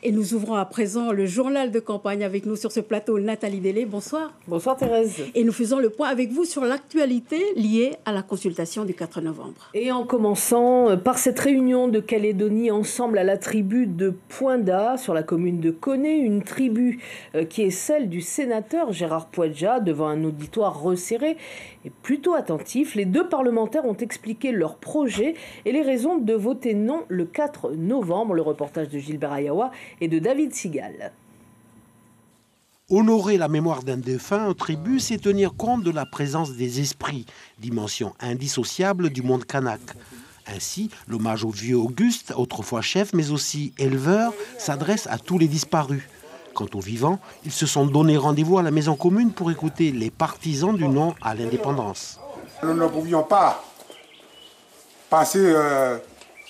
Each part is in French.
Et nous ouvrons à présent le journal de campagne avec nous sur ce plateau Nathalie Délé. Bonsoir. Bonsoir Thérèse. Et nous faisons le point avec vous sur l'actualité liée à la consultation du 4 novembre. Et en commençant par cette réunion de Calédonie ensemble à la tribu de Poinda sur la commune de Koné, une tribu qui est celle du sénateur Gérard Poadja devant un auditoire resserré et plutôt attentif. Les deux parlementaires ont expliqué leur projet et les raisons de voter non le 4 novembre. Le reportage de Gilbert Ayawa et de David Sigal. Honorer la mémoire d'un défunt en tribu, c'est tenir compte de la présence des esprits, dimension indissociable du monde kanak. Ainsi, l'hommage au vieux Auguste, autrefois chef, mais aussi éleveur, s'adresse à tous les disparus. Quant aux vivants, ils se sont donné rendez-vous à la maison commune pour écouter les partisans du non à l'indépendance. Nous ne pouvions pas passer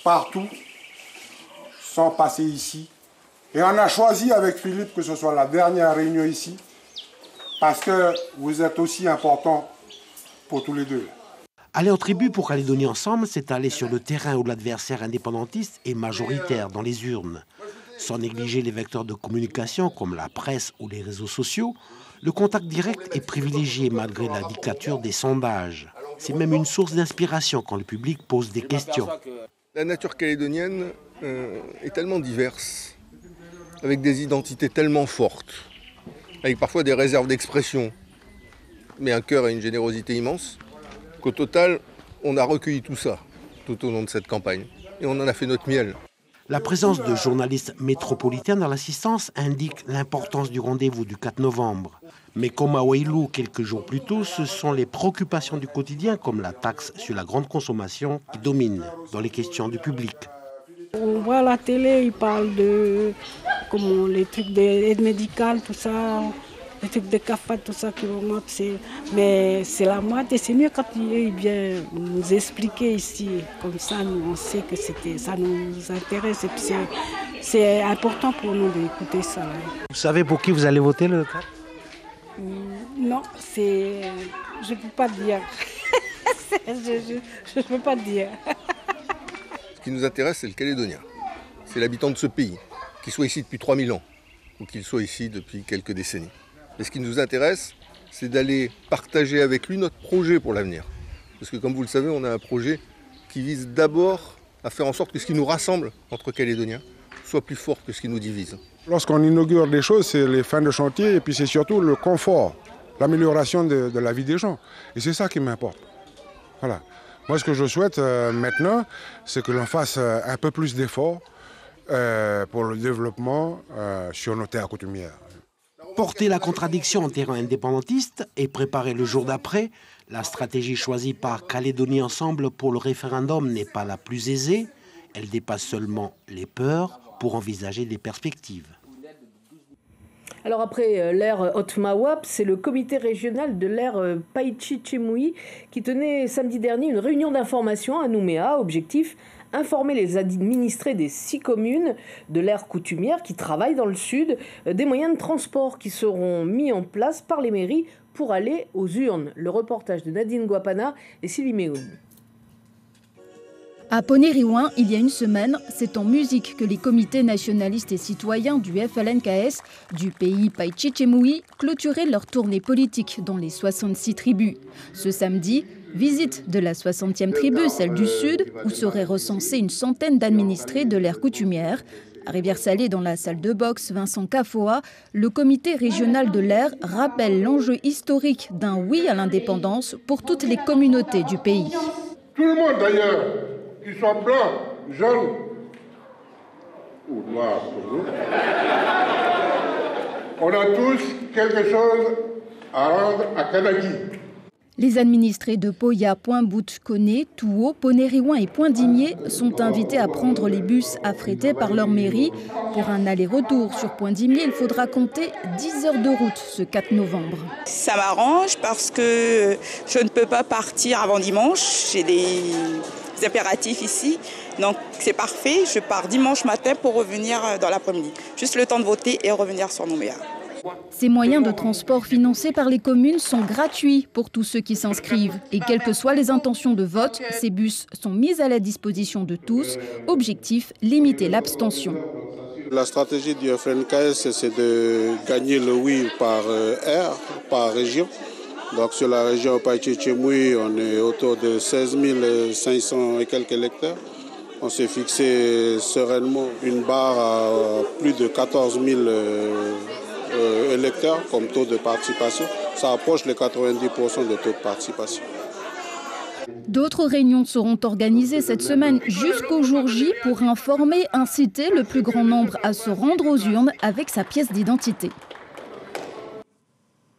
partout sans passer ici. Et on a choisi avec Philippe que ce soit la dernière réunion ici, parce que vous êtes aussi importants pour tous les deux. Aller en tribu pour Calédonie ensemble, c'est aller sur le terrain où l'adversaire indépendantiste est majoritaire dans les urnes. Sans négliger les vecteurs de communication comme la presse ou les réseaux sociaux, le contact direct est privilégié malgré la dictature des sondages. C'est même une source d'inspiration quand le public pose des questions. La nature calédonienne est tellement diverse, avec des identités tellement fortes, avec parfois des réserves d'expression, mais un cœur et une générosité immense, qu'au total, on a recueilli tout ça tout au long de cette campagne. Et on en a fait notre miel. La présence de journalistes métropolitains dans l'assistance indique l'importance du rendez-vous du 4 novembre. Mais comme à Wailou quelques jours plus tôt, ce sont les préoccupations du quotidien, comme la taxe sur la grande consommation, qui dominent dans les questions du public. On voit à la télé, ils parlent de les trucs d'aide médicale, tout ça, les trucs de CAFA, tout ça qui remontent. Mais c'est la moitié. C'est mieux quand il vient nous expliquer ici. Comme ça, nous, on sait que ça nous intéresse. Et puis c'est important pour nous d'écouter ça. Vous savez pour qui vous allez voter le 4 ? Non, je ne peux pas dire. Je ne peux pas dire. Ce qui nous intéresse, c'est le Calédonien. C'est l'habitant de ce pays, qu'il soit ici depuis 3000 ans ou qu'il soit ici depuis quelques décennies. Et ce qui nous intéresse, c'est d'aller partager avec lui notre projet pour l'avenir. Parce que comme vous le savez, on a un projet qui vise d'abord à faire en sorte que ce qui nous rassemble entre Calédoniens soit plus fort que ce qui nous divise. Lorsqu'on inaugure des choses, c'est les fins de chantier et puis c'est surtout le confort, l'amélioration de la vie des gens. Et c'est ça qui m'importe. Voilà. Moi, ce que je souhaite maintenant, c'est que l'on fasse un peu plus d'efforts pour le développement sur nos terres coutumières. Porter la contradiction en terrain indépendantiste et préparer le jour d'après, la stratégie choisie par Calédonie Ensemble pour le référendum n'est pas la plus aisée. Elle dépasse seulement les peurs pour envisager des perspectives. Alors après l'ère Otmawap, c'est le comité régional de l'ère Païchi-Tchimoui qui tenait samedi dernier une réunion d'information à Nouméa. Objectif, informer les administrés des 6 communes de l'ère coutumière qui travaillent dans le sud des moyens de transport qui seront mis en place par les mairies pour aller aux urnes. Le reportage de Nadine Guapana et Sylvie Méhoun. À Ponériouin, il y a une semaine, c'est en musique que les comités nationalistes et citoyens du FLNKS du pays Païchi-Tchimoui clôturaient leur tournée politique dans les 66 tribus. Ce samedi, visite de la 60e tribu, celle du Sud, où seraient recensés une centaine d'administrés de l'ère coutumière. À Rivière-Salée, dans la salle de boxe Vincent Cafoa, le comité régional de l'Air rappelle l'enjeu historique d'un oui à l'indépendance pour toutes les communautés du pays. Tout le monde d'ailleurs, qu'ils soient blancs, jaunes ou noirs pour nous, on a tous quelque chose à rendre à Kanaki. Les administrés de Poya, Pointe-Bout, Koné, Touo, Ponériouin et Pointe-Dimier sont invités à prendre les bus affrétés par leur mairie. Pour un aller-retour sur Pointe-Dimier, il faudra compter 10 heures de route ce 4 novembre. Ça m'arrange parce que je ne peux pas partir avant dimanche. J'ai des impératifs ici. Donc c'est parfait. Je pars dimanche matin pour revenir dans l'après-midi. Juste le temps de voter et revenir sur Nouméa. Ces moyens de transport financés par les communes sont gratuits pour tous ceux qui s'inscrivent. Et quelles que soient les intentions de vote, ces bus sont mis à la disposition de tous. Objectif, limiter l'abstention. La stratégie du FLNKS, c'est de gagner le oui par air, par région. Donc sur la région Païti-Tchimoui, on est autour de 16 500 et quelques électeurs. On s'est fixé sereinement une barre à plus de 14 000 électeurs comme taux de participation. Ça approche les 90% de taux de participation. D'autres réunions seront organisées cette semaine jusqu'au jour J pour informer, inciter le plus grand nombre à se rendre aux urnes avec sa pièce d'identité.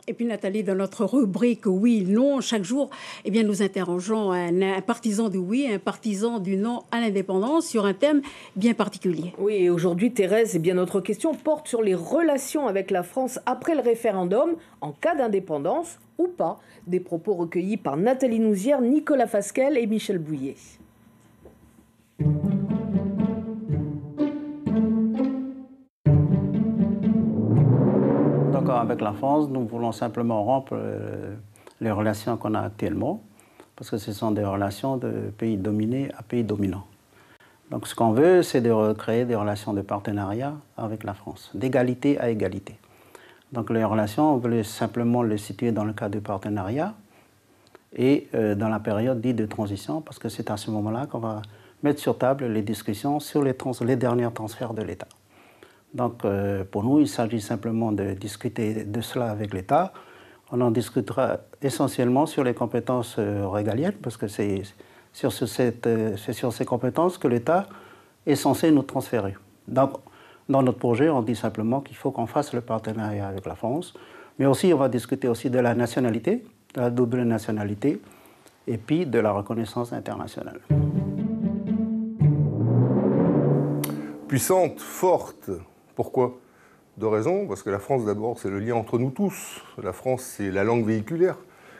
Et puis Nathalie, dans notre rubrique oui, non, chaque jour, eh bien, nous interrogeons un partisan du oui, un partisan du non à l'indépendance sur un thème bien particulier. Oui, et aujourd'hui, Thérèse, eh bien, notre question porte sur les relations avec la France après le référendum, en cas d'indépendance ou pas. Des propos recueillis par Nathalie Nouzière, Nicolas Fasquelle et Michel Bouillet. Avec la France, nous voulons simplement rompre les relations qu'on a actuellement, parce que ce sont des relations de pays dominés à pays dominants. Donc ce qu'on veut, c'est de recréer des relations de partenariat avec la France, d'égalité à égalité. Donc les relations, on veut simplement les situer dans le cadre du partenariat et dans la période dite de transition, parce que c'est à ce moment-là qu'on va mettre sur table les discussions sur les derniers transferts de l'État. Donc, pour nous, il s'agit simplement de discuter de cela avec l'État. On en discutera essentiellement sur les compétences régaliennes, parce que c'est sur ces compétences que l'État est censé nous transférer. Donc, dans notre projet, on dit simplement qu'il faut qu'on fasse le partenariat avec la France, mais aussi on va discuter aussi de la nationalité, de la double nationalité, et puis de la reconnaissance internationale. Puissante, forte. Pourquoi? Deux raisons. Parce que la France, d'abord, c'est le lien entre nous tous. La France, c'est la langue véhiculaire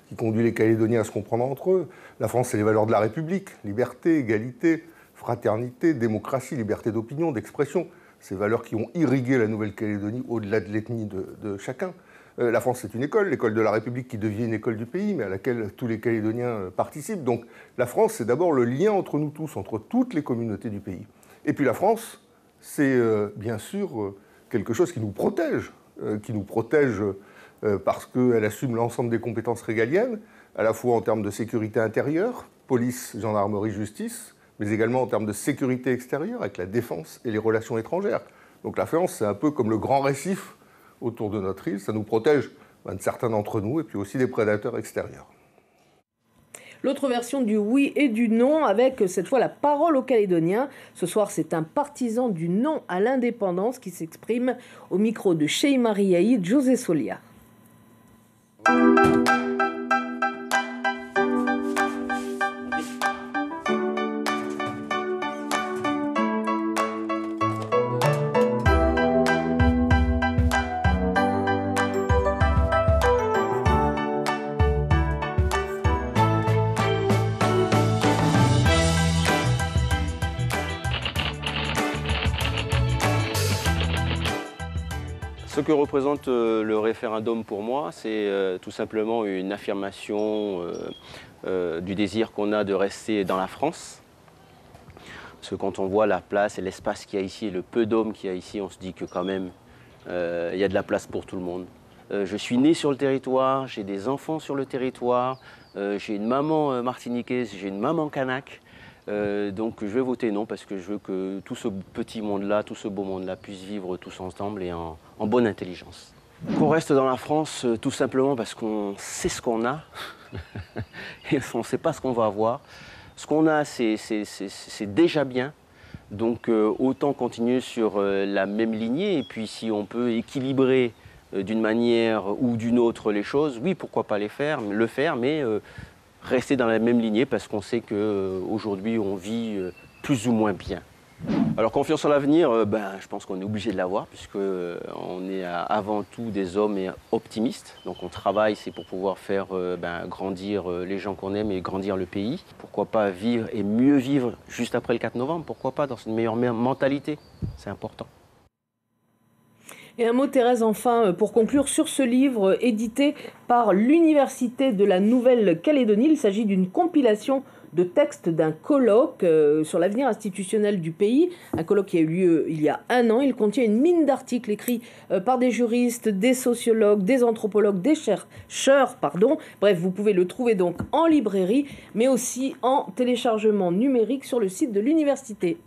qui conduit les Calédoniens à se comprendre entre eux. La France, c'est les valeurs de la République. Liberté, égalité, fraternité, démocratie, liberté d'opinion, d'expression. Ces valeurs qui ont irrigué la Nouvelle-Calédonie au-delà de l'ethnie de chacun. La France, c'est une école, l'école de la République qui devient une école du pays, mais à laquelle tous les Calédoniens participent. Donc la France, c'est d'abord le lien entre nous tous, entre toutes les communautés du pays. Et puis la France, c'est bien sûr quelque chose qui nous protège parce qu'elle assume l'ensemble des compétences régaliennes, à la fois en termes de sécurité intérieure, police, gendarmerie, justice, mais également en termes de sécurité extérieure, avec la défense et les relations étrangères. Donc la France, c'est un peu comme le grand récif autour de notre île, ça nous protège de certains d'entre nous et puis aussi des prédateurs extérieurs. L'autre version du oui et du non, avec cette fois la parole aux Calédoniens. Ce soir, c'est un partisan du non à l'indépendance qui s'exprime au micro de Cheikh Mariaïd, José Solia. Ce que représente le référendum pour moi, c'est tout simplement une affirmation du désir qu'on a de rester dans la France. Parce que quand on voit la place et l'espace qu'il y a ici, et le peu d'hommes qu'il y a ici, on se dit que quand même, il y a de la place pour tout le monde. Je suis né sur le territoire, j'ai des enfants sur le territoire, j'ai une maman martiniquaise, j'ai une maman kanak. Donc je vais voter non parce que je veux que tout ce petit monde-là, tout ce beau monde-là puisse vivre tous ensemble et en bonne intelligence. Qu'on reste dans la France tout simplement parce qu'on sait ce qu'on a et on ne sait pas ce qu'on va avoir. Ce qu'on a, c'est déjà bien. Donc autant continuer sur la même lignée et puis si on peut équilibrer d'une manière ou d'une autre les choses, oui, pourquoi pas le faire, mais rester dans la même lignée parce qu'on sait qu'aujourd'hui on vit plus ou moins bien. Alors confiance en l'avenir, je pense qu'on est obligé de l'avoir puisqu'on est avant tout des hommes optimistes. Donc on travaille, c'est pour pouvoir faire grandir les gens qu'on aime et grandir le pays. Pourquoi pas vivre et mieux vivre juste après le 4 novembre, pourquoi pas dans une meilleure mentalité, c'est important. Et un mot, Thérèse, enfin, pour conclure sur ce livre édité par l'Université de la Nouvelle-Calédonie. Il s'agit d'une compilation de texte d'un colloque sur l'avenir institutionnel du pays. Un colloque qui a eu lieu il y a un an. Il contient une mine d'articles écrits par des juristes, des sociologues, des anthropologues, des chercheurs. Bref, vous pouvez le trouver donc en librairie, mais aussi en téléchargement numérique sur le site de l'université.